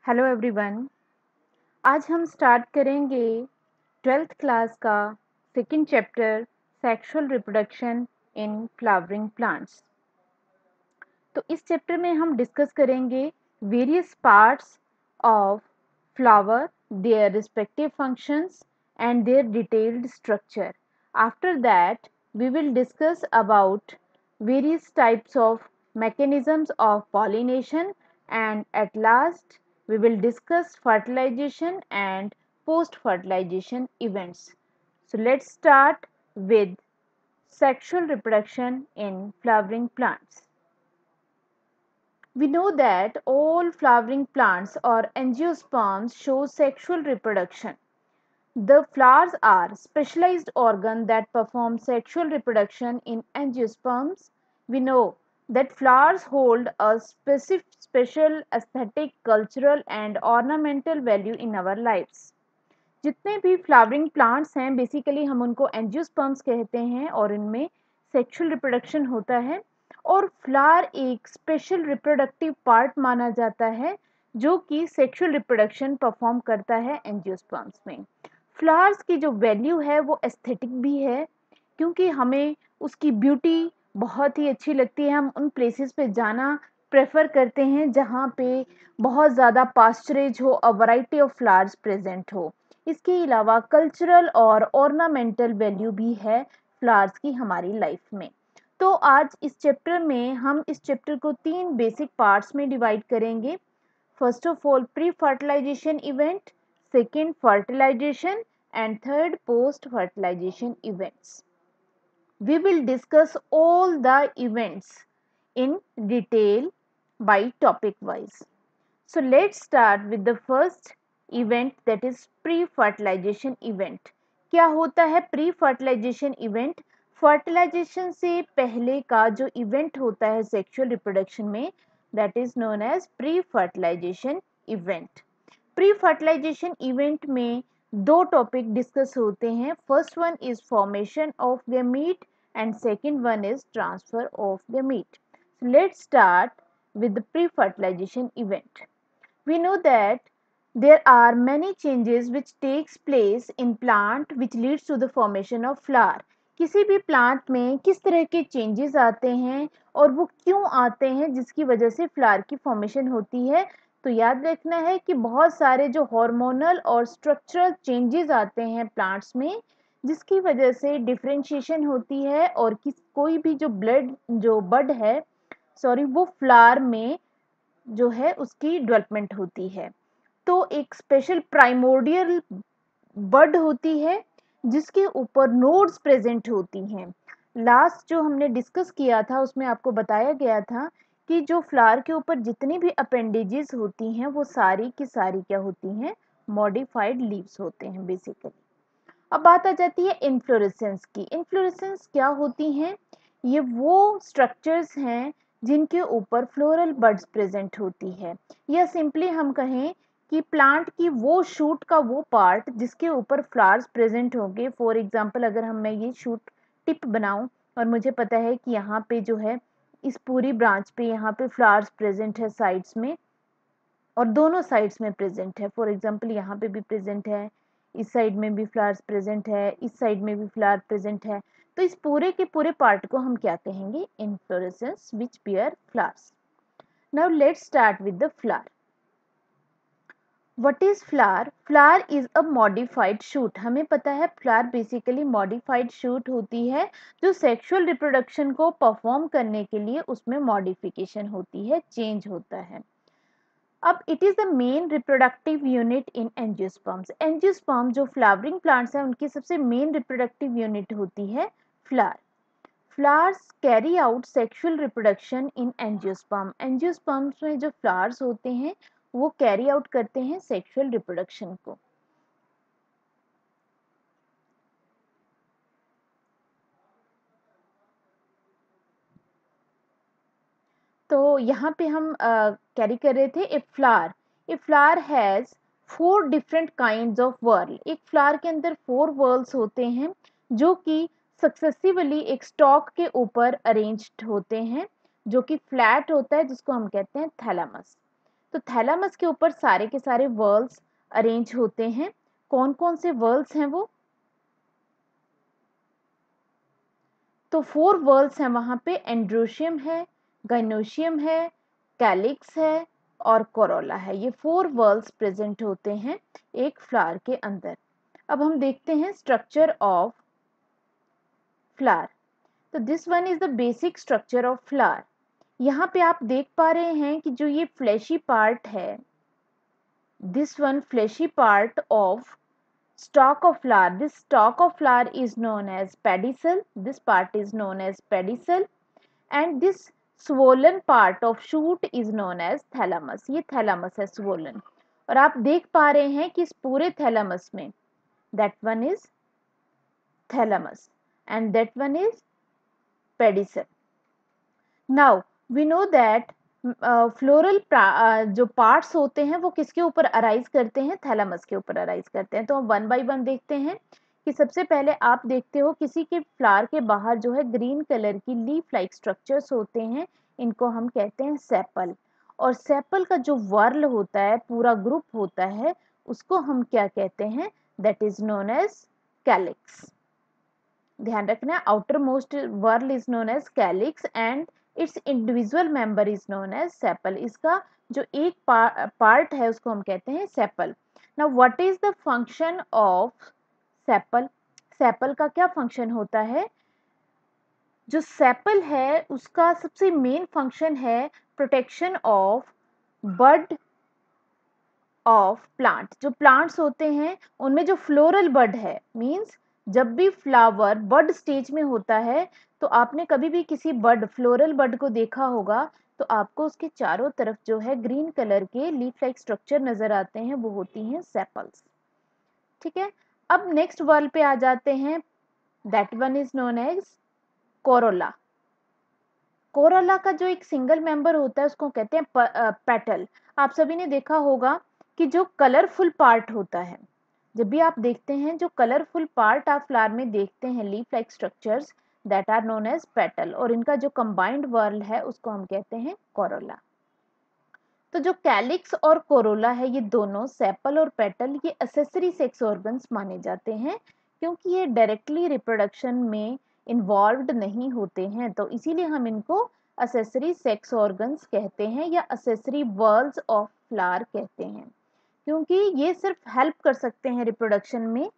Hello everyone. आज हम start करेंगे 12th क्लास का second chapter sexual reproduction in flowering plants. तो इस चैप्टर में हम डिस्कस करेंगे various parts of flower, their respective functions and their detailed structure. After that we will discuss about various types of mechanisms of pollination, and at last we will discuss fertilization and post fertilization events. So let's start with sexual reproduction in flowering plants. We know that all flowering plants or angiosperms show sexual reproduction. The flowers are specialized organs that perform sexual reproduction in angiosperms. We know that flowers hold a special aesthetic, cultural and ornamental value in our lives. जितने भी flowering plants हैं basically हम उनको angiosperms कहते हैं और इनमें sexual reproduction होता है और फ्लावर एक स्पेशल रिप्रोडक्टिव पार्ट माना जाता है जो कि सेक्सुअल रिप्रोडक्शन परफॉर्म करता है एंजियोस्पर्म्स में। फ्लावर्स की जो वैल्यू है वो एस्थेटिक भी है क्योंकि हमें उसकी ब्यूटी बहुत ही अच्छी लगती है। हम उन प्लेसेस पे जाना प्रेफर करते हैं जहाँ पे बहुत ज़्यादा पास्चरेज हो, a variety of flowers present हो। इसके अलावा कल्चरल और ऑर्नामेंटल वैल्यू भी है फ्लावर्स की हमारी लाइफ में। तो आज इस चैप्टर में हम इस चैप्टर को 3 बेसिक पार्ट्स में डिवाइड करेंगे। First of all pre fertilization event, second fertilization and third post fertilization events. We will discuss all the events in detail by topic wise. So let's start with the first event, that is pre-fertilization event. क्या होता है pre-fertilization event? Fertilisation से पहले का जो event होता है sexual reproduction में, that is known as pre-fertilization event. Pre fertilization event में दो टॉपिक डिस्कस होते हैं। First one is formation of gamete and second one is transfer of gamete. Let's start with the pre-fertilization event. We know that there are many changes which takes place in plant which leads to the formation of flower. किसी भी plant में किस तरह के changes आते हैं और वो क्यों आते हैं जिसकी वजह से फ्लावर की फॉर्मेशन होती है। तो याद रखना है कि बहुत सारे जो हार्मोनल और स्ट्रक्चरल चेंजेस आते हैं प्लांट्स में जिसकी वजह से डिफरेंशिएशन होती है और कोई भी जो बड है वो फ्लावर में जो है उसकी डेवलपमेंट होती है। तो एक स्पेशल प्राइमोर्डियल बड होती है जिसके ऊपर नोड्स प्रेजेंट होती हैं। लास्ट जो हमने डिस्कस किया था उसमें आपको बताया गया था कि जो फ्लावर के ऊपर जितनी भी अपेंडेजेस होती हैं वो सारी की सारी क्या होती हैं, मॉडिफाइड लीव्स होते हैं बेसिकली। अब बात आ जाती है इन्फ्लोरेसेंस की। इन्फ्लोरेसेंस क्या होती हैं? ये वो स्ट्रक्चर्स हैं जिनके ऊपर फ्लोरल बड्स प्रेजेंट होती है, या सिंपली हम कहें कि प्लांट की वो शूट का वो पार्ट जिसके ऊपर फ्लावर्स प्रेजेंट होंगे। फॉर एग्जांपल अगर मैं ये शूट टिप बनाऊं और मुझे पता है कि यहाँ पे जो है इस पूरी ब्रांच पे यहाँ पे फ्लावर्स प्रेजेंट है साइड्स में और दोनों साइड्स में प्रेजेंट है। फॉर एग्जांपल यहाँ पे भी प्रेजेंट है, इस साइड में भी फ्लावर्स प्रेजेंट है, इस साइड में भी फ्लावर प्रेजेंट है। तो इस पूरे के पूरे पार्ट को हम क्या कहेंगे, inflorescence which beer flowers. Now let's start with the flower. What is flower? Flower is a modified shoot. हमें पता है फ्लावर बेसिकली मॉडिफाइड शूट होती है जो सेक्सुअल रिप्रोडक्शन को परफॉर्म करने के लिए उसमें मॉडिफिकेशन होती है, चेंज होता है। अब it is the main reproductive unit in angiosperms. Angiosperm जो फ्लावरिंग प्लांट्स हैं उनकी सबसे मेन रिप्रोडक्टिव यूनिट होती है flower. Flowers carry out sexual reproduction इन एंजियोस्पर्म। एंजियोस्पर्म्स में जो फ्लावर्स होते हैं वो कैरी आउट करते हैं सेक्सुअल रिप्रोडक्शन को। तो यहाँ पे हम कैरी कर रहे थे a flower. A flower has 4 different kinds of whorl. एक फ्लावर के अंदर 4 व्हर्ल्स होते हैं जो कि सक्सेसिवली एक स्टॉक के ऊपर अरेंज्ड होते हैं जो कि फ्लैट होता है जिसको हम कहते हैं थैलेमस। तो थैलामस के ऊपर सारे के सारे वर्ल्स अरेंज होते हैं। कौन कौन से वर्ल्स हैं वो? तो 4 वर्ल्स हैं वहां पे। एंड्रोशियम है, गाइनोशियम है, कैलिक्स है और कोरोला है। ये 4 वर्ल्स प्रेजेंट होते हैं एक फ्लावर के अंदर। अब हम देखते हैं स्ट्रक्चर ऑफ फ्लावर। तो this one is the basic structure of flower. यहाँ पे आप देख पा रहे हैं कि जो ये फ्लैशी पार्ट है, this one flashy part of stalk of flower, this stalk of flower is known as pedicel, this part is known as pedicel, and this swollen part of shoot is known as thalamus। ये thalamus है swollen। और आप देख पा रहे हैं कि इस पूरे thalamus में that one is thalamus and that one is pedicel। now we know that floral जो पार्ट्स होते हैं वो किसके ऊपर अराइज करते हैं? थैलामस के ऊपर अराइज करते हैं। तो हम वन बाय वन देखते हैं कि सबसे पहले आप देखते हो किसी के फ्लावर के बाहर जो है ग्रीन कलर की लीफ लाइक स्ट्रक्चर्स होते हैं, इनको हम कहते हैं सेपल। और सेपल का जो वर्ल होता है, पूरा ग्रुप होता है, उसको हम क्या कहते हैं? That is known as calyx. ध्यान रखना, outermost whorl is known as calyx and its individual member is known as sepal. इसका जो एक पार्ट है उसको हम कहते हैं sepal. Now what is the function of sepal? Sepal का क्या फंक्शन होता है? जो सेपल है उसका सबसे मेन फंक्शन है protection of bud of plant. जो प्लांट्स होते हैं उनमें जो फ्लोरल बड है, मींस जब भी फ्लावर बड स्टेज में होता है तो आपने कभी भी किसी बड, फ्लोरल बड को देखा होगा तो आपको उसके चारों तरफ जो है ग्रीन कलर के लीफ लाइक स्ट्रक्चर नजर आते हैं, वो होती हैं सेपल्स। ठीक है, अब नेक्स्ट वर्ड पे आ जाते हैं। That one is known as corolla. Corolla का जो एक सिंगल मेंबर होता है उसको कहते हैं पेटल। आप सभी ने देखा होगा कि जो कलरफुल पार्ट होता है, जब भी आप देखते हैं जो कलरफुल पार्ट आप फ्लावर में देखते हैं leaf like structures, that are known as petal, और इनका जो कंबाइंड वर्ल है उसको हम कहते हैं कोरोला। तो जो कैलिक्स और कोरोला है, ये दोनों सेपल और पेटल ये एसेसरी सेक्स ऑर्गन्स माने जाते हैं, क्योंकि ये डायरेक्टली रिप्रोडक्शन में इन्वॉल्व्ड नहीं होते हैं, तो इसीलिए हम इनको एसेसरी सेक्स ऑर्गन्स कहते हैं या एसेसरी वर्ल्स ऑफ फ्लावर कहते हैं, क्योंकि ये सिर्फ हेल्प कर सकते हैं रिप्रोडक्शन में,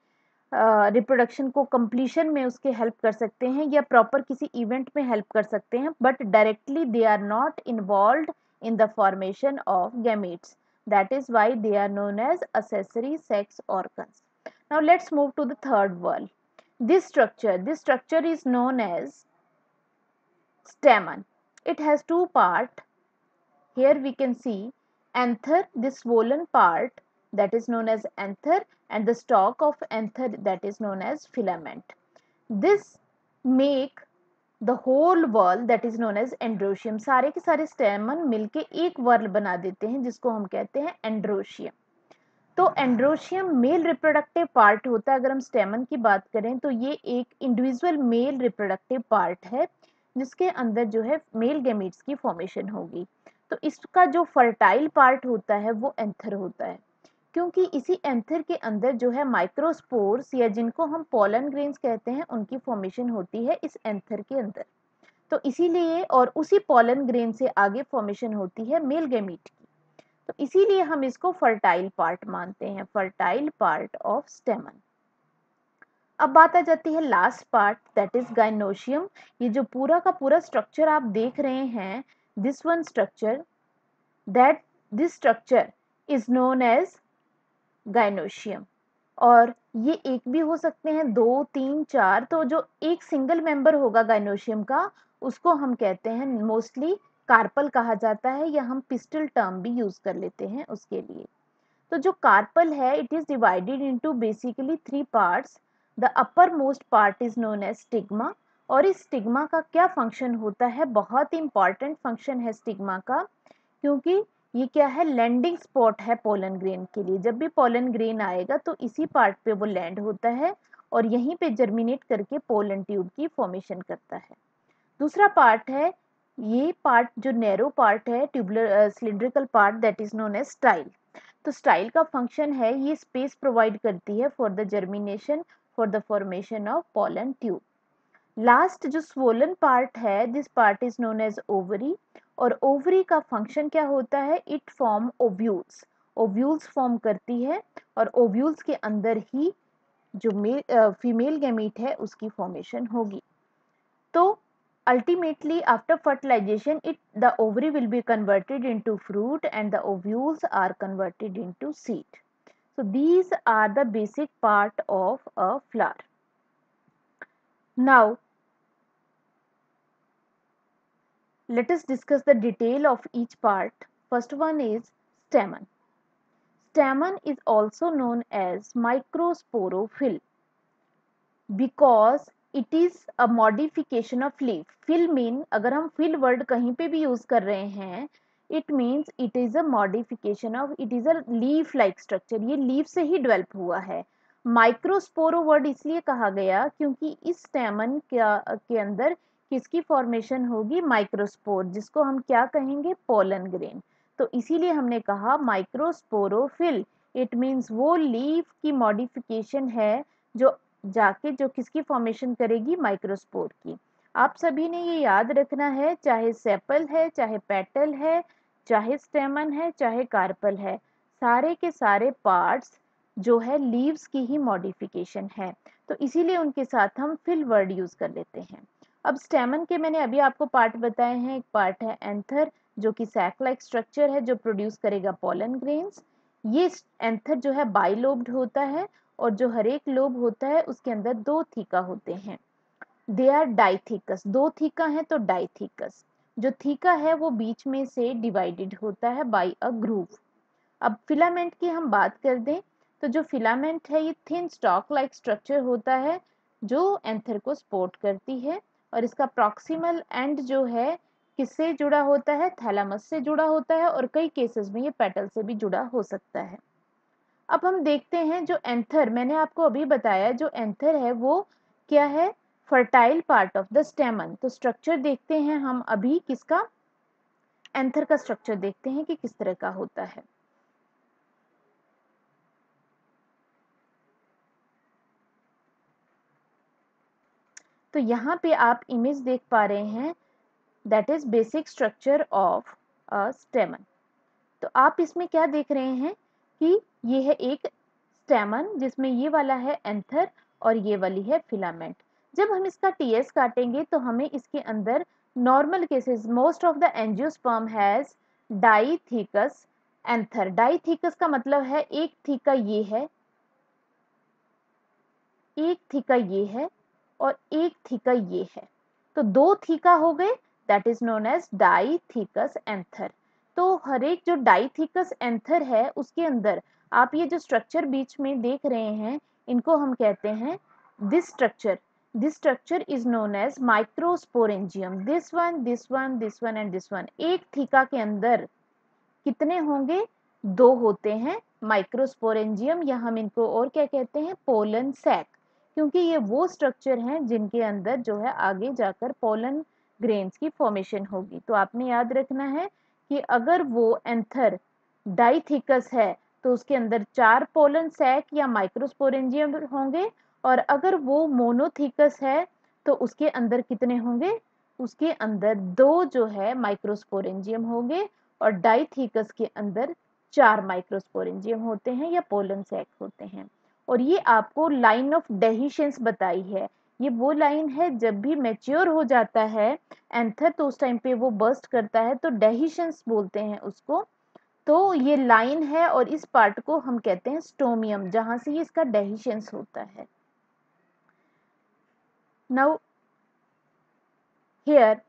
रिप्रोडक्शन को कंप्लीशन में उसके हेल्प कर सकते हैं या प्रॉपर किसी इवेंट में हेल्प कर सकते हैं, but directly they are not involved in the formation of gametes. That is why they are known as accessory sex organs. Now let's move to the third world. This structure is known as stamen. It has two parts. Here we can see anther, this swollen part that is known as anther, and the stalk of anther that is known as filament. This make the whole whorl that is known as androecium. सारे के सारे स्टेमन मिलके एक whorl बना देते हैं जिसको हम कहते हैं एंड्रोशियम। तो एंड्रोशियम मेल रिप्रोडक्टिव पार्ट होता है। अगर हम स्टेमन की बात करें तो ये एक इंडिविजुअल मेल रिप्रोडक्टिव पार्ट है जिसके अंदर जो है मेल गैमीट्स की फॉर्मेशन होगी। तो इसका जो फर्टाइल पार्ट होता है वो एंथर होता है, क्योंकि इसी एंथर के अंदर जो है माइक्रोस्पोर्स या जिनको हम पोलन ग्रेन्स कहते हैं उनकी फॉर्मेशन होती है इस एंथर के अंदर। तो इसीलिए, और उसी पोलन ग्रेन से आगे फॉर्मेशन होती है मेल गैमीट की, तो इसीलिए हम इसको फर्टाइल पार्ट मानते हैं, फर्टाइल पार्ट ऑफ स्टेमन। अब बात आ जाती है last part, that is gynoecium. ये जो पूरा का पूरा स्ट्रक्चर आप देख रहे हैं, this one structure, that this structure is known as gynoecium. और ये एक भी हो सकते हैं, 2, 3, 4। तो जो एक सिंगल मेंबर होगा गाइनोशियम का उसको हम कहते हैं मोस्टली कार्पल कहा जाता है, या हम पिस्टल टर्म भी यूज कर लेते हैं उसके लिए। तो जो कार्पल है it is divided into basically 3 parts. The uppermost part is known as stigma. और इस स्टिग्मा का क्या फंक्शन होता है? बहुत ही इंपॉर्टेंट फंक्शन है स्टिग्मा का, क्योंकि ये क्या है? लैंडिंग स्पॉट है पोलन ग्रेन के लिए। जब भी पोलन ग्रेन आएगा तो इसी पार्ट पे वो लैंड होता है और यहीं पे जर्मिनेट करके पोलन ट्यूब की फॉर्मेशन करता है। दूसरा पार्ट है ये पार्ट जो नैरो पार्ट है tubular cylindrical part that is known as style. तो स्टाइल का फंक्शन है ये स्पेस प्रोवाइड करती है for the germination for the formation of pollen tube. Last जो स्वोलन पार्ट है this part is known as ovary. और ओवरी का फंक्शन क्या होता है, it form ovules. Ovules form करती है और ओव्यूल्स के अंदर ही जो फीमेल गैमीट है उसकी फॉर्मेशन होगी। तो ultimately after fertilization the ovary will be converted into fruit and the ovules are converted into seed. So these are the basic part of a flower. Now let us discuss the detail of each part. First one is stamen. Stamen is also known as microsporophyll because it is a modification of leaf. Fill mean अगर हम fill word कहीं पे भी use कर रहे हैं, it means it is a modification of, it is a leaf like structure. ये leaf से ही develop हुआ है. माइक्रोस्पोरो वर्ड इसलिए कहा गया क्योंकि इस स्टेमन के अंदर किसकी फॉर्मेशन होगी, माइक्रोस्पोर, जिसको हम क्या कहेंगे, पोलन ग्रेन। तो इसीलिए हमने कहा माइक्रोस्पोरोफिल। इट मीन्स वो लीफ की मॉडिफिकेशन है जो जाके जो किसकी फॉर्मेशन करेगी, माइक्रोस्पोर की। आप सभी ने ये याद रखना है, चाहे सेपल है, चाहे पेटल है, चाहे स्टेमन है, चाहे कार्पल है, सारे के सारे पार्ट्स जो है लीव्स की ही मॉडिफिकेशन है। तो इसीलिए उनके साथ हम फिल वर्ड यूज कर लेते हैं। अब स्टेमन के मैंने अभी आपको पार्ट बताए हैं। एक पार्ट है एंथर जो कि सैक लाइक स्ट्रक्चर है जो प्रोड्यूस करेगा पोलन ग्रेन्स। ये एंथर जो है बाइलोब्ड होता है और जो हर एक लोब होता है उसके अंदर दो थीका होते हैं। दे आर डाइथिकस, दो थीका है तो डाइथिकस। जो थीका है वो बीच में से डिवाइडेड होता है बाय अ ग्रूव। अब फिलामेंट की हम बात कर दें तो जो फिलामेंट है ये थिन स्टॉक लाइक स्ट्रक्चर होता है जो एंथर को सपोर्ट करती है और इसका प्रॉक्सिमल एंड जो है किससे जुड़ा होता है, थैलामस से जुड़ा होता है और कई केसेस में ये पेटल से भी जुड़ा हो सकता है। अब हम देखते हैं जो एंथर मैंने आपको अभी बताया, जो एंथर है वो क्या है, फर्टाइल पार्ट ऑफ द स्टेमन। तो स्ट्रक्चर देखते हैं हम अभी किसका, एंथर का स्ट्रक्चर देखते हैं कि किस तरह का होता है। तो यहाँ पे आप इमेज देख पा रहे हैं, that is basic structure of a स्टेमन। तो आप इसमें क्या देख रहे हैं कि ये है एक स्टेमन जिसमें ये वाला है एंथर और ये वाली है फिलामेंट। जब हम इसका टीएस काटेंगे तो हमें इसके अंदर normal cases most of the angiosperm has डाइथिकस anther. डाइथिकस का मतलब है एक थीका ये है, एक थीका ये है और एक थीका ये है। तो दो थीका हो गए, that is known as dithecous anther. तो हर एक जो डाइथिकस एंथर है उसके अंदर आप ये जो स्ट्रक्चर बीच में देख रहे हैं इनको हम कहते हैं this structure is known as microsporangium. This one, this one, this one and this one. एक थीका के अंदर कितने होंगे, दो होते हैं माइक्रोस्पोरेंजियम, या हम इनको और क्या कहते हैं, पोलन सैक, क्योंकि ये वो स्ट्रक्चर हैं जिनके अंदर जो है आगे जाकर पोलन ग्रेन्स की फॉर्मेशन होगी। तो आपने याद रखना है कि अगर वो एंथर डाइथिकस है तो उसके अंदर चार पोलन सैक या माइक्रोस्पोरेंजियम होंगे, और अगर वो मोनोथिकस है तो उसके अंदर कितने होंगे, उसके अंदर दो जो है माइक्रोस्पोरेंजियम होंगे और डाइथिकस के अंदर चार माइक्रोस्पोरेंजियम होते हैं या पोलन सैक होते हैं। और ये आपको लाइन ऑफ डेहिशंस बताई है। ये वो लाइन है जब भी मैच्योर हो जाता है एंथर तो उस टाइम पे वो बर्स्ट करता है, तो डेहिशंस बोलते हैं उसको। तो ये लाइन है और इस पार्ट को हम कहते हैं स्टोमियम, जहां से ये इसका डेहिशंस होता है। Now here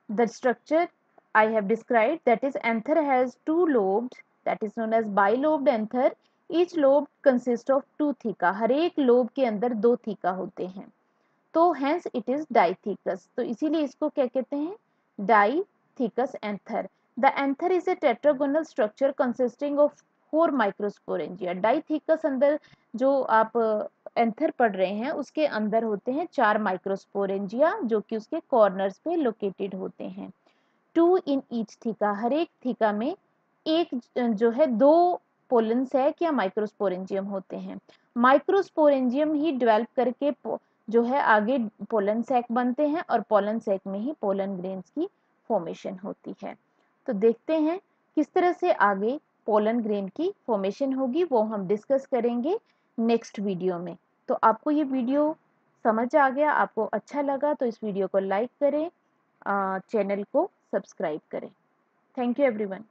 the structure I have described, that is anther has two lobes, that is known as bilobed anther. Each lobe consists of two theca. हर एक लोब के अंदर दो थीका होते हैं, तो hence it is dithecus. तो इसीलिए इसको क्या कहते हैं, dithecus anther. The anther is a tetragonal structure consisting of 4 microsporangia. dithecus अंदर जो आप एंथर पढ़ रहे हैं उसके अंदर होते हैं 4 माइक्रोस्पोरेंजिया जो कि उसके कॉर्नर्स पे लोकेटेड होते हैं। 2 इन ईच थीका, हर एक थीका में एक जो है 2 पोलन सैक या माइक्रोस्पोरेंजियम होते हैं। माइक्रोस्पोरेंजियम ही डेवलप करके जो है आगे पोलन सैक बनते हैं और पोलन सैक में ही पोलन ग्रेन्स की फॉर्मेशन होती है। तो देखते हैं किस तरह से आगे पोलन ग्रेन की फॉर्मेशन होगी, वो हम डिस्कस करेंगे नेक्स्ट वीडियो में। तो आपको ये वीडियो समझ आ गया, आपको अच्छा लगा तो इस वीडियो को लाइक करें, चैनल को सब्सक्राइब करें। Thank you everyone.